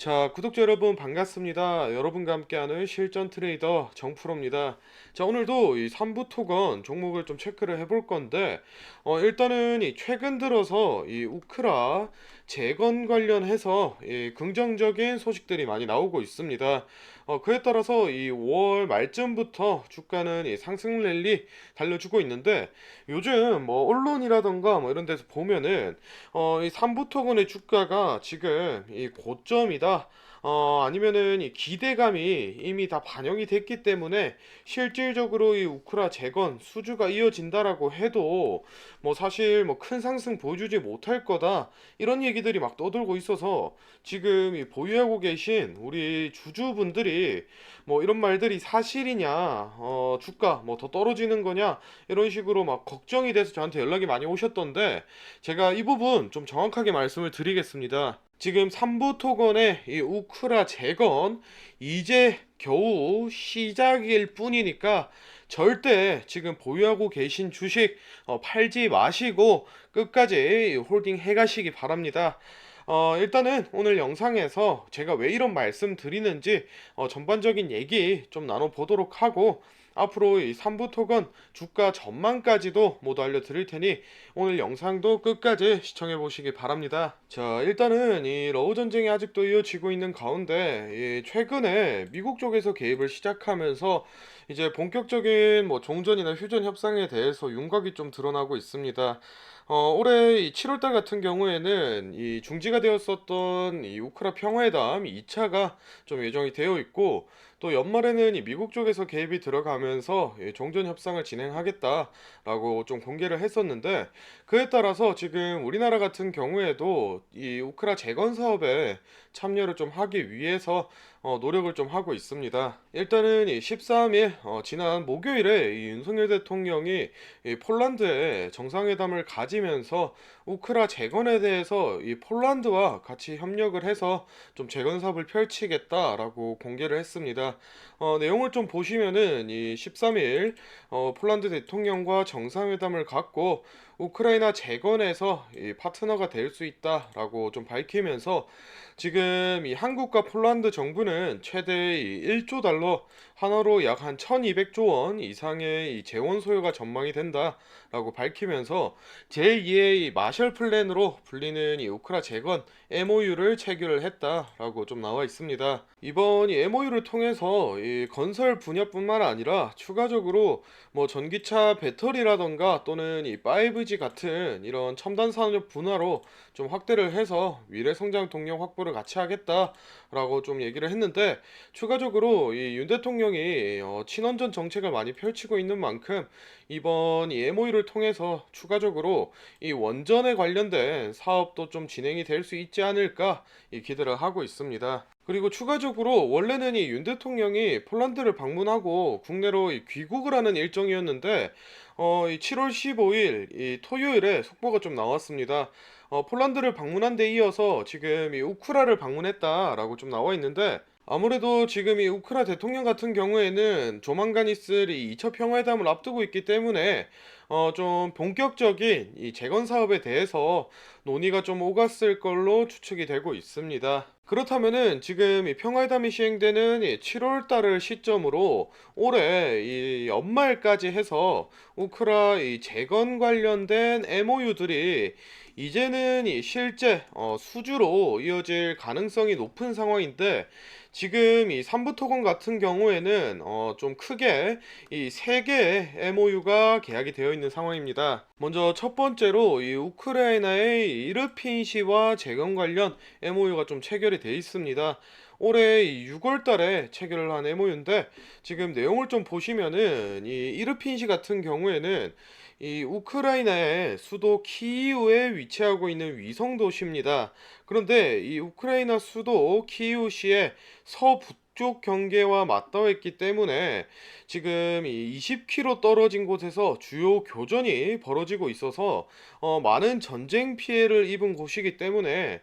자, 구독자 여러분 반갑습니다. 여러분과 함께하는 실전 트레이더 정프로입니다. 자, 오늘도 이 3부 토건 종목을 좀 체크를 해볼 건데, 일단은 이 최근 들어서 이 우크라 재건 관련해서 이 긍정적인 소식들이 많이 나오고 있습니다. 그에 따라서 이 5월 말쯤부터 주가는 이 상승 랠리 달려주고 있는데, 요즘 뭐 언론이라던가 뭐 이런 데서 보면은 이 삼부토건의 주가가 지금 이 고점이다. 아니면은 이 기대감이 이미 다 반영이 됐기 때문에 실질적으로 이 우크라 재건 수주가 이어진다라고 해도 뭐 사실 뭐 큰 상승 보여주지 못할 거다. 이런 얘기들이 막 떠돌고 있어서 지금 이 보유하고 계신 우리 주주분들이 뭐 이런 말들이 사실이냐, 주가 뭐 더 떨어지는 거냐, 이런 식으로 막 걱정이 돼서 저한테 연락이 많이 오셨던데, 제가 이 부분 좀 정확하게 말씀을 드리겠습니다. 지금 삼부 토건의 이 우크라 재건 이제 겨우 시작일 뿐이니까 절대 지금 보유하고 계신 주식 팔지 마시고 끝까지 홀딩 해 가시기 바랍니다. 일단은 오늘 영상에서 제가 왜 이런 말씀 드리는지 전반적인 얘기 좀 나눠보도록 하고, 앞으로 이 3부 토건 주가 전망까지도 모두 알려드릴 테니 오늘 영상도 끝까지 시청해 보시기 바랍니다. 자, 일단은 이 러우 전쟁이 아직도 이어지고 있는 가운데 최근에 미국 쪽에서 개입을 시작하면서 이제 본격적인 뭐 종전이나 휴전 협상에 대해서 윤곽이 좀 드러나고 있습니다. 올해 7월달 같은 경우에는 이 중지가 되었었던 이 우크라 평화회담 2차가 좀 예정이 되어 있고, 또 연말에는 이 미국 쪽에서 개입이 들어가면서 이 종전 협상을 진행하겠다라고 좀 공개를 했었는데, 그에 따라서 지금 우리나라 같은 경우에도 이 우크라 재건 사업에 참여를 좀 하기 위해서 노력을 좀 하고 있습니다. 일단은 이 13일 지난 목요일에 이 윤석열 대통령이 이 폴란드에 정상회담을 가지면서 우크라 재건에 대해서 이 폴란드와 같이 협력을 해서 좀 재건 사업을 펼치겠다라고 공개를 했습니다. 내용을 좀 보시면은 이 13일 폴란드 대통령과 정상회담을 갖고 우크라이나 재건에서 이 파트너가 될 수 있다라고 좀 밝히면서, 지금 이 한국과 폴란드 정부는 최대 이 1조 달러, 한화로 약 한 1200조 원 이상의 이 재원 소요가 전망이 된다라고 밝히면서 제2의 이 마셜 플랜으로 불리는 이 우크라 재건 MOU를 체결을 했다라고 좀 나와 있습니다. 이번 이 MOU를 통해서 이 건설 분야뿐만 아니라 추가적으로 뭐 전기차 배터리라던가 또는 이 5G 같은 이런 첨단 산업 분야로 좀 확대를 해서 미래 성장 동력 확보를 같이 하겠다라고 좀 얘기를 했는데, 추가적으로 이 윤 대통령이 친원전 정책을 많이 펼치고 있는 만큼 이번 이 MOU를 통해서 추가적으로 이 원전에 관련된 사업도 좀 진행이 될 수 있지 않을까 이 기대를 하고 있습니다. 그리고 추가적으로 원래는 이 윤 대통령이 폴란드를 방문하고 국내로 이 귀국을 하는 일정이었는데, 이 7월 15일 이 토요일에 속보가 좀 나왔습니다. 폴란드를 방문한 데 이어서 지금 이 우크라를 방문했다라고 좀 나와 있는데, 아무래도 지금 이 우크라 대통령 같은 경우에는 조만간 있을 이 2차 평화회담을 앞두고 있기 때문에 좀 본격적인 이 재건 사업에 대해서 논의가 좀 오갔을 걸로 추측이 되고 있습니다. 그렇다면은 지금 이 평화회담이 시행되는 이 7월 달을 시점으로 올해 이 연말까지 해서 우크라 이 재건 관련된 MOU들이 이제는 이 실제 수주로 이어질 가능성이 높은 상황인데, 지금 이 삼부토건 같은 경우에는 좀 크게 이 세 개의 MOU가 계약이 되어 있는 상황입니다. 먼저 첫 번째로 이 우크라이나의 이르핀 시와 재건 관련 MOU가 좀 체결이 되어 있습니다. 올해 6월 달에 체결을 한 MOU인데, 지금 내용을 좀 보시면은 이 이르핀 시 같은 경우에는 이 우크라이나의 수도 키이우에 위치하고 있는 위성 도시입니다. 그런데 이 우크라이나 수도 키이우시의 서북쪽 경계와 맞닿아 있기 때문에 지금 이 20km 떨어진 곳에서 주요 교전이 벌어지고 있어서 많은 전쟁 피해를 입은 곳이기 때문에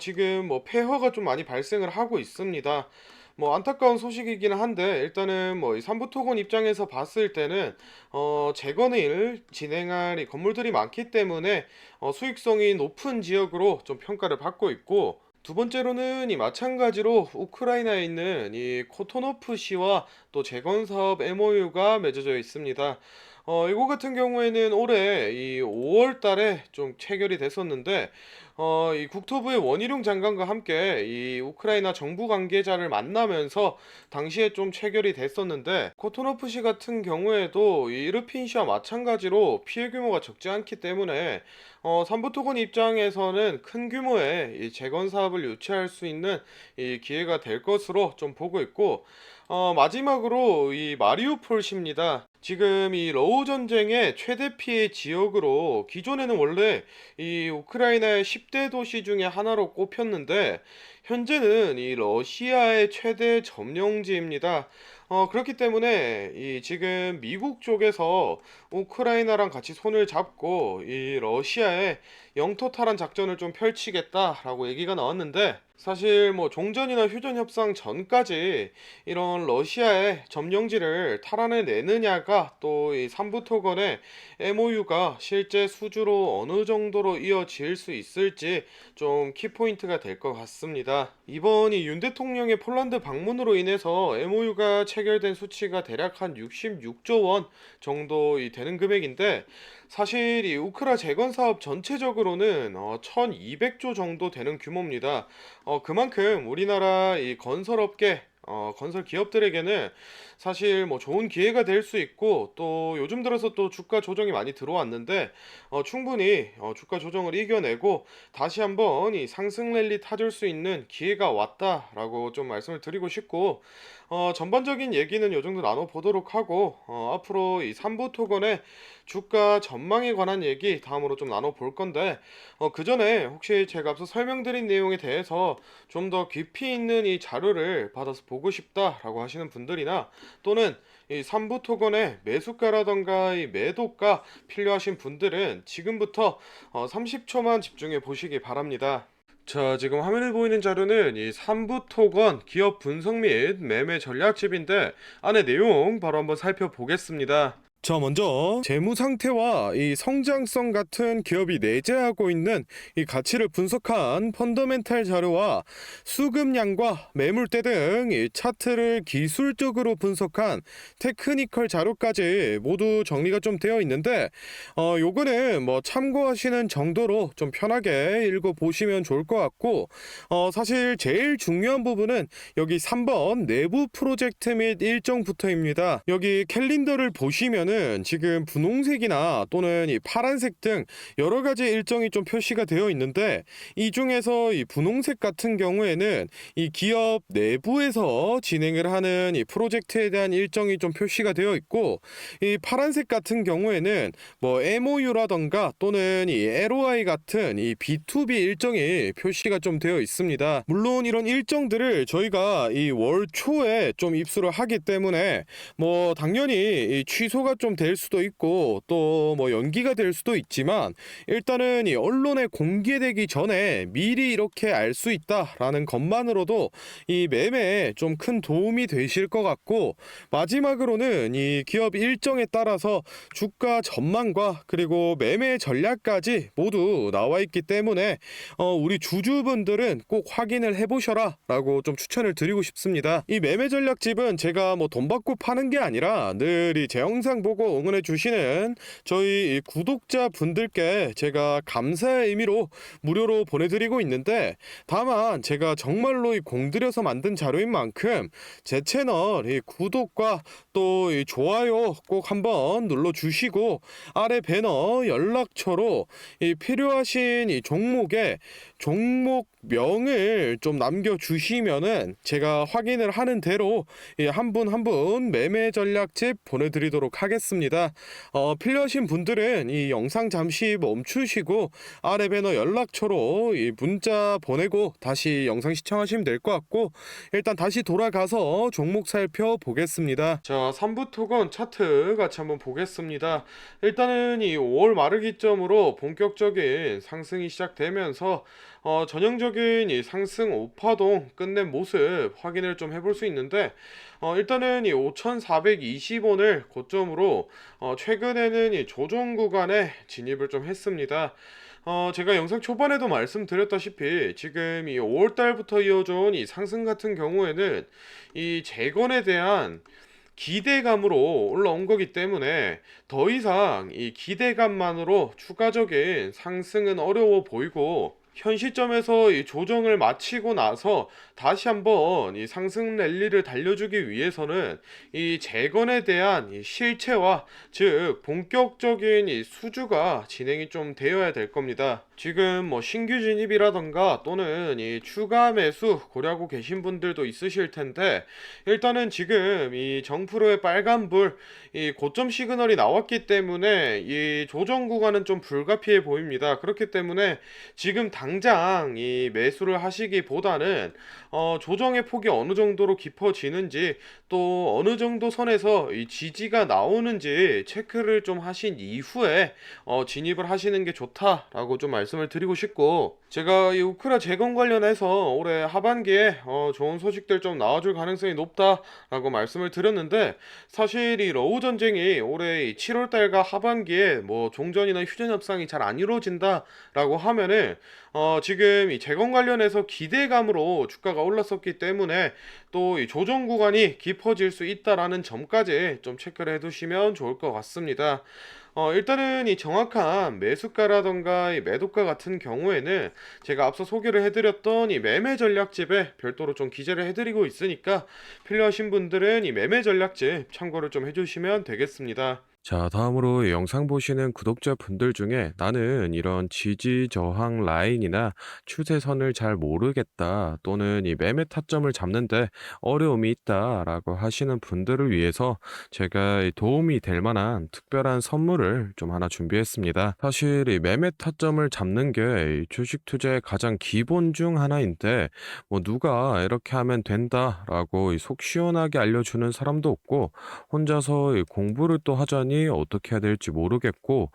지금 뭐 폐허가 좀 많이 발생을 하고 있습니다. 뭐 안타까운 소식이긴 한데, 일단은 뭐 이 삼부토건 입장에서 봤을 때는 재건을 진행할 이 건물들이 많기 때문에 수익성이 높은 지역으로 좀 평가를 받고 있고, 두 번째로는 이 마찬가지로 우크라이나에 있는 이 코토노프시와 또 재건 사업 MOU가 맺어져 있습니다. 이거 같은 경우에는 올해 이 5월 달에 좀 체결이 됐었는데, 이 국토부의 원희룡 장관과 함께 이 우크라이나 정부 관계자를 만나면서 당시에 좀 체결이 됐었는데, 코토노프시 같은 경우에도 이 이르핀시와 마찬가지로 피해 규모가 적지 않기 때문에 삼부토건 입장에서는 큰 규모의 이 재건 사업을 유치할 수 있는 이 기회가 될 것으로 좀 보고 있고, 마지막으로 이 마리우폴시입니다. 지금 이 러우 전쟁의 최대 피해 지역으로 기존에는 원래 이 우크라이나의 10대 도시 중에 하나로 꼽혔는데, 현재는 이 러시아의 최대 점령지입니다. 그렇기 때문에 이 지금 미국 쪽에서 우크라이나랑 같이 손을 잡고 이 러시아의 영토 탈환 작전을 좀 펼치겠다라고 얘기가 나왔는데, 사실 뭐 종전이나 휴전 협상 전까지 이런 러시아의 점령지를 탈환해 내느냐가 또 이 삼부토건의 MOU가 실제 수주로 어느 정도로 이어질 수 있을지 좀 키포인트가 될 것 같습니다. 이번 이 윤 대통령의 폴란드 방문으로 인해서 MOU가 체결된 수치가 대략 한 66조 원 정도 되는 금액인데, 사실 이 우크라 재건 사업 전체적으로는 1200조 정도 되는 규모입니다. 그만큼 우리나라 이 건설업계 건설 기업들에게는 사실 뭐 좋은 기회가 될 수 있고, 또 요즘 들어서 또 주가 조정이 많이 들어왔는데, 충분히 주가 조정을 이겨내고 다시 한번 이 상승 랠리 타줄 수 있는 기회가 왔다라고 좀 말씀을 드리고 싶고, 전반적인 얘기는 요 정도 나눠보도록 하고, 앞으로 이 삼부토건의 주가 전망에 관한 얘기 다음으로 좀 나눠볼 건데, 그 전에 혹시 제가 앞서 설명드린 내용에 대해서 좀 더 깊이 있는 이 자료를 받아서 보고 싶다라고 하시는 분들이나, 또는 이 삼부토건의 매수가라던가 이 매도가 필요하신 분들은 지금부터 30초만 집중해 보시기 바랍니다. 자, 지금 화면에 보이는 자료는 이 삼부토건 기업 분석 및 매매 전략집인데, 안에 내용 바로 한번 살펴보겠습니다. 자, 먼저 재무 상태와 이 성장성 같은 기업이 내재하고 있는 이 가치를 분석한 펀더멘탈 자료와 수급량과 매물대 등 이 차트를 기술적으로 분석한 테크니컬 자료까지 모두 정리가 좀 되어 있는데, 요거는 뭐 참고하시는 정도로 좀 편하게 읽어 보시면 좋을 것 같고, 사실 제일 중요한 부분은 여기 3번 내부 프로젝트 및 일정부터입니다. 여기 캘린더를 보시면은 지금 분홍색이나 또는 이 파란색 등 여러 가지 일정이 좀 표시가 되어 있는데, 이 중에서 이 분홍색 같은 경우에는 이 기업 내부에서 진행을 하는 이 프로젝트에 대한 일정이 좀 표시가 되어 있고, 이 파란색 같은 경우에는 뭐 MOU라던가 또는 이 LOI 같은 이 B2B 일정이 표시가 좀 되어 있습니다. 물론 이런 일정들을 저희가 이 월 초에 좀 입수를 하기 때문에 뭐 당연히 이 취소가 좀 될 수도 있고 또 뭐 연기가 될 수도 있지만, 일단은 이 언론에 공개되기 전에 미리 이렇게 알 수 있다라는 것만으로도 이 매매에 좀 큰 도움이 되실 것 같고, 마지막으로는 이 기업 일정에 따라서 주가 전망과 그리고 매매 전략까지 모두 나와 있기 때문에 우리 주주분들은 꼭 확인을 해보셔라 라고 좀 추천을 드리고 싶습니다. 이 매매 전략집은 제가 뭐 돈 받고 파는 게 아니라 늘 이 제 영상 보고 응원해 주시는 저희 이 구독자분들께 제가 감사의 의미로 무료로 보내드리고 있는데, 다만 제가 정말로 이 공들여서 만든 자료인 만큼 제 채널 이 구독과 또 이 좋아요 꼭 한번 눌러주시고, 아래 배너 연락처로 이 필요하신 이 종목에 종목명을 좀 남겨주시면은 제가 확인을 하는 대로 한 분 한 분 매매 전략집 보내드리도록 하겠습니다. 필요하신 분들은 이 영상 잠시 멈추시고 아래 배너 연락처로 이 문자 보내고 다시 영상 시청하시면 될 것 같고, 일단 다시 돌아가서 종목 살펴보겠습니다. 자, 3부 토건 차트 같이 한번 보겠습니다. 일단은 이 5월 말 기점으로 본격적인 상승이 시작되면서 전형적인 이 상승 오파동 끝낸 모습 확인을 좀 해볼 수 있는데, 일단은 이 5,420원을 고점으로 최근에는 이 조정 구간에 진입을 좀 했습니다. 제가 영상 초반에도 말씀드렸다시피 지금 이 5월 달부터 이어져온 이 상승 같은 경우에는 이 재건에 대한 기대감으로 올라온 거기 때문에 더 이상 이 기대감만으로 추가적인 상승은 어려워 보이고, 현 시점에서 이 조정을 마치고 나서 다시 한번 이 상승 랠리를 달려주기 위해서는 이 재건에 대한 이 실체화, 즉 본격적인 이 수주가 진행이 좀 되어야 될 겁니다. 지금 뭐 신규 진입이라던가 또는 이 추가 매수 고려하고 계신 분들도 있으실 텐데, 일단은 지금 이 정프로의 빨간불, 이 고점 시그널이 나왔기 때문에 이 조정 구간은 좀 불가피해 보입니다. 그렇기 때문에 지금 당장 이 매수를 하시기보다는 조정의 폭이 어느 정도로 깊어지는지, 또 어느 정도 선에서 이 지지가 나오는지 체크를 좀 하신 이후에 진입을 하시는 게 좋다라고 좀 말씀을 드리고 싶고, 제가 이 우크라 재건 관련해서 올해 하반기에 좋은 소식들 좀 나와줄 가능성이 높다라고 말씀을 드렸는데, 사실 이 러우 전쟁이 올해 7월 달과 하반기에 뭐 종전이나 휴전 협상이 잘 안 이루어진다라고 하면은 지금 이 재건 관련해서 기대감으로 주가가 올랐었기 때문에 또 이 조정 구간이 깊어질 수 있다라는 점까지 좀 체크를 해두시면 좋을 것 같습니다. 일단은 이 정확한 매수가라던가 이 매도가 같은 경우에는 제가 앞서 소개를 해드렸던 이 매매 전략집에 별도로 좀 기재를 해드리고 있으니까 필요하신 분들은 이 매매 전략집 참고를 좀 해주시면 되겠습니다. 자, 다음으로 영상 보시는 구독자분들 중에 나는 이런 지지 저항 라인이나 추세선을 잘 모르겠다 또는 이 매매 타점을 잡는데 어려움이 있다라고 하시는 분들을 위해서 제가 이 도움이 될 만한 특별한 선물을 좀 하나 준비했습니다. 사실 이 매매 타점을 잡는 게 이 주식 투자의 가장 기본 중 하나인데 뭐 누가 이렇게 하면 된다라고 속 시원하게 알려주는 사람도 없고 혼자서 이 공부를 또 하자니 어떻게 해야 될지 모르겠고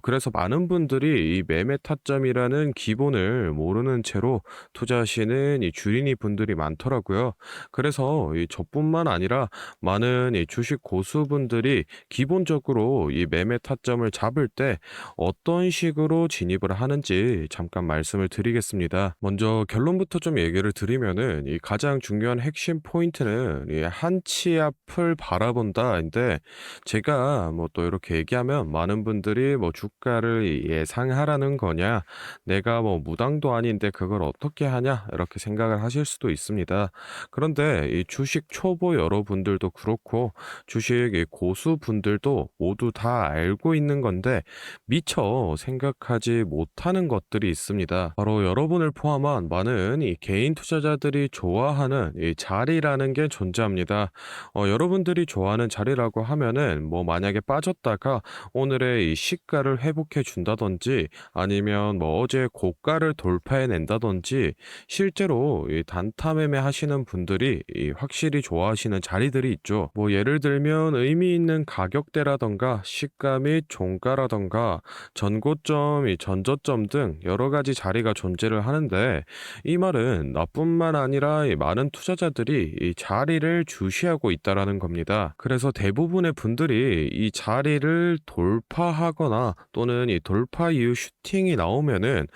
그래서 많은 분들이 이 매매 타점이라는 기본을 모르는 채로 투자하시는 이 주린이 분들이 많더라고요. 그래서 이 저뿐만 아니라 많은 이 주식 고수분들이 기본적으로 이 매매 타점을 잡을 때 어떤 식으로 진입을 하는지 잠깐 말씀을 드리겠습니다. 먼저 결론부터 좀 얘기를 드리면은 이 가장 중요한 핵심 포인트는 이 한치 앞을 바라본다인데, 제가 뭐 또 이렇게 얘기하면 많은 분들이 뭐 주가를 예상하라는 거냐, 내가 뭐 무당도 아닌데 그걸 어떻게 하냐 이렇게 생각을 하실 수도 있습니다. 그런데 이 주식 초보 여러분들도 그렇고 주식 이 고수분들도 모두 다 알고 있는 건데 미처 생각하지 못하는 것들이 있습니다. 바로 여러분을 포함한 많은 이 개인 투자자들이 좋아하는 이 자리라는 게 존재합니다. 여러분들이 좋아하는 자리라고 하면은 뭐 만약에 빠졌다가 오늘의 이 시가를 회복해 준다든지 아니면 뭐 어제 고가를 돌파해 낸다든지 실제로 이 단타 매매 하시는 분들이 이 확실히 좋아하시는 자리들이 있죠. 뭐 예를 들면 의미 있는 가격대라던가 시가 및 종가라던가 전고점, 이 전저점 등 여러 가지 자리가 존재를 하는데, 이 말은 나뿐만 아니라 이 많은 투자자들이 이 자리를 주시하고 있다라는 겁니다. 그래서 대부분의 분들이 이 자리를 돌파하거나 또는 이 돌파 이후 슈팅이 나오면은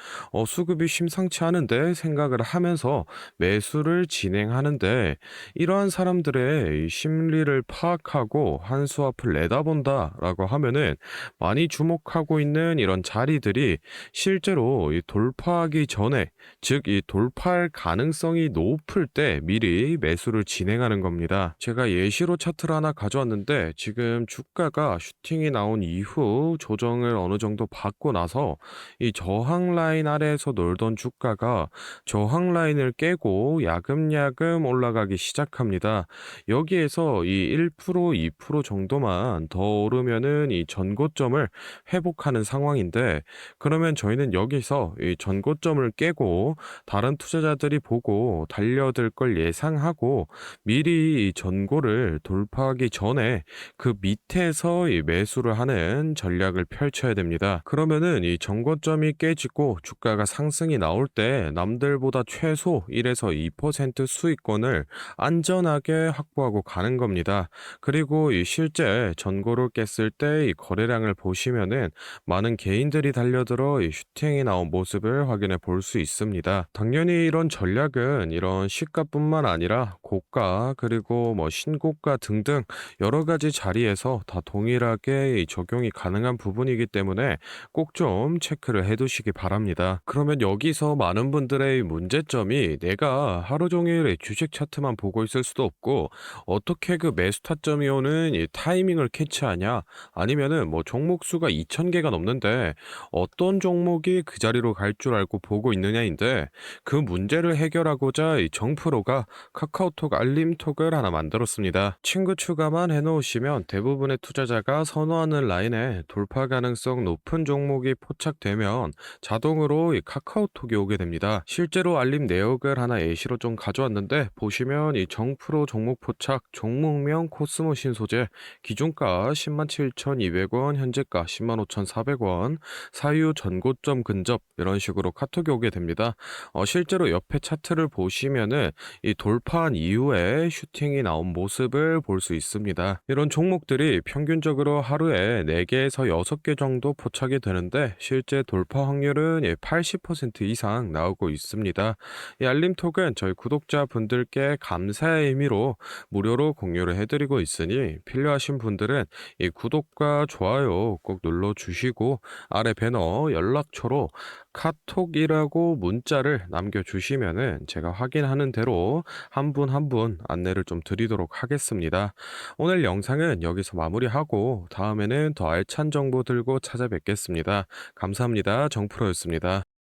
수급이 심상치 않은데 생각을 하면서 매수를 진행하는데, 이러한 사람들의 이 심리를 파악하고 한 수 앞을 내다본다라고 하면은 많이 주목하고 있는 이런 자리들이 실제로 이 돌파하기 전에, 즉 이 돌파할 가능성이 높을 때 미리 매수를 진행하는 겁니다. 제가 예시로 차트를 하나 가져왔는데 지금 주가가 슈팅이 나온 이후 조정을 어느 정도 받고 나서 이 저항 라인 아래에서 놀던 주가가 저항 라인을 깨고 야금야금 올라가기 시작합니다. 여기에서 이 1%, 2% 정도만 더 오르면은 이 전고점을 회복하는 상황인데, 그러면 저희는 여기서 이 전고점을 깨고 다른 투자자들이 보고 달려들 걸 예상하고 미리 이 전고를 돌파하기 전에 그 밑에서 해서 이 매수를 하는 전략을 펼쳐야 됩니다. 그러면은 이 정고점이 깨지고 주가가 상승이 나올 때 남들보다 최소 1에서 2% 수익권을 안전하게 확보하고 가는 겁니다. 그리고 이 실제 전고를 깼을 때 이 거래량을 보시면은 많은 개인들이 달려들어 이 슈팅이 나온 모습을 확인해 볼 수 있습니다. 당연히 이런 전략은 이런 시가뿐만 아니라 고가 그리고 뭐 신고가 등등 여러 가지 자리에서 다 동일하게 이 적용이 가능한 부분이기 때문에 꼭 좀 체크를 해 두시기 바랍니다. 그러면 여기서 많은 분들의 문제점이 내가 하루 종일 이 주식 차트만 보고 있을 수도 없고 어떻게 그 매수 타점이 오는 이 타이밍을 캐치하냐 아니면은 뭐 종목 수가 2,000개가 넘는데 어떤 종목이 그 자리로 갈 줄 알고 보고 있느냐인데 그 문제를 해결하고자 이 정프로가 카카오톡 알림톡을 하나 만들었습니다. 친구 추가만 해놓으시면 대부분의 투자자가 선호하는 라인에 돌파 가능성 높은 종목이 포착되면 자동으로 이 카카오톡이 오게 됩니다. 실제로 알림 내역을 하나 예시로 좀 가져왔는데 보시면 이 정프로 종목 포착 종목명 코스모신 소재 기준가 107,200원 현재가 105,400원 사유 전고점 근접 이런 식으로 카톡이 오게 됩니다. 실제로 옆에 차트를 보시면은 이 돌파한 이후에 슈팅이 나온 모습을 볼 수 있습니다. 이런 종목들이 평균적으로 하루에 4개에서 6개 정도 포착이 되는데 실제 돌파 확률은 80% 이상 나오고 있습니다. 이 알림톡은 저희 구독자분들께 감사의 의미로 무료로 공유를 해드리고 있으니 필요하신 분들은 이 구독과 좋아요 꼭 눌러주시고 아래 배너 연락처로 카톡이라고 문자를 남겨주시면은 제가 확인하는 대로 한 분 한 분 안내를 좀 드리도록 하겠습니다. 오늘 영상은 여기서 마무리하고 다음에는 더 알찬 정보 들고 찾아뵙겠습니다. 감사합니다. 정프로였습니다.